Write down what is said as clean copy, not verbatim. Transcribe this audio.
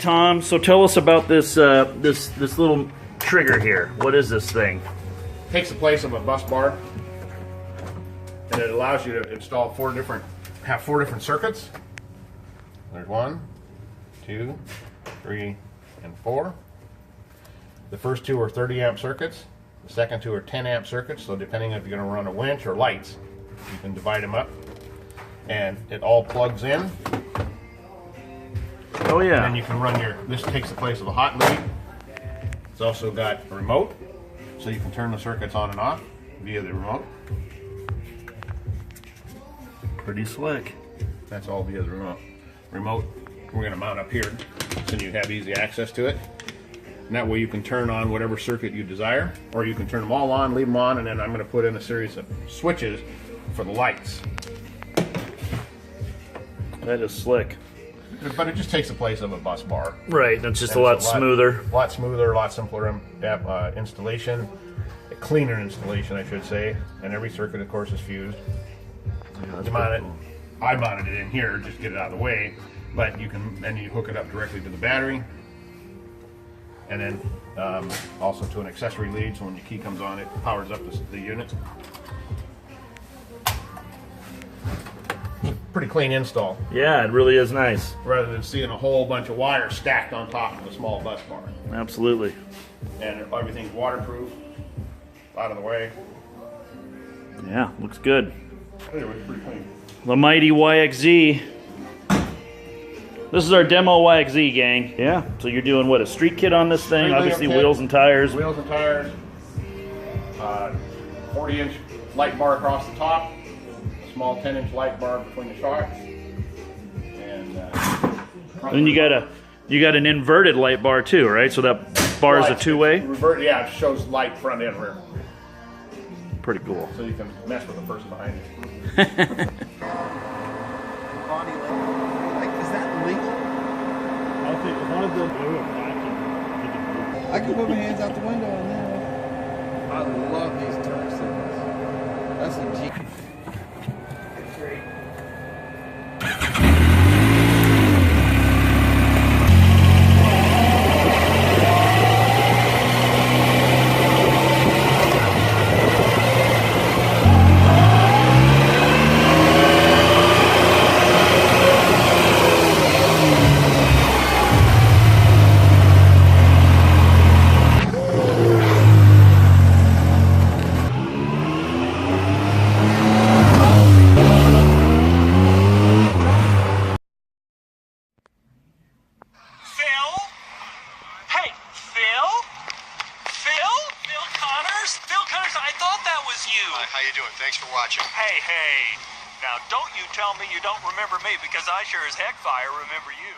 Tom. So tell us about this this little trigger here. What is this thing? Takes the place of a bus bar, and it allows you to install four different circuits. There's 1, 2, 3, and 4. The first two are 30 amp circuits. The second two are 10 amp circuits. So depending if you're going to run a winch or lights, you can divide them up. And it all plugs in. Oh yeah. And then you can run this takes the place of a hot lead. It's also got a remote, so you can turn the circuits on and off via the remote. Pretty slick. That's all via the remote. We're going to mount up here so you have easy access to it. And that way you can turn on whatever circuit you desire, or you can turn them all on, leave them on, and then I'm going to put in a series of switches for the lights. That is slick. But it just takes the place of a bus bar. Right, it's just a lot smoother. A lot smoother, a lot simpler installation. A cleaner installation, I should say. And every circuit, of course, is fused. I mounted it in here just to get it out of the way. But you can then you hook it up directly to the battery. And then also to an accessory lead, so when your key comes on, it powers up the unit. Pretty clean install. Yeah, it really is nice. Rather than seeing a whole bunch of wires stacked on top of a small bus bar. Absolutely. And everything's waterproof, out of the way. Yeah, looks good. Anyway, pretty clean. The mighty YXZ. This is our demo YXZ, gang. Yeah, so you're doing what, a street kit on this thing? Obviously wheels and tires. Wheels and tires. 40-inch light bar across the top. Small 10-inch light bar between the shocks, and then you got an inverted light bar too, right? So that bar is a two-way. Yeah, it shows light front and rear. Pretty cool. So you can mess with the person behind you. Body like, is that legal? I think one of them. I can put my hands out the window on that. I love these turn signals. That's a G. How you doing? Thanks for watching. Hey, now don't you tell me you don't remember me, because I sure as heck fire remember you.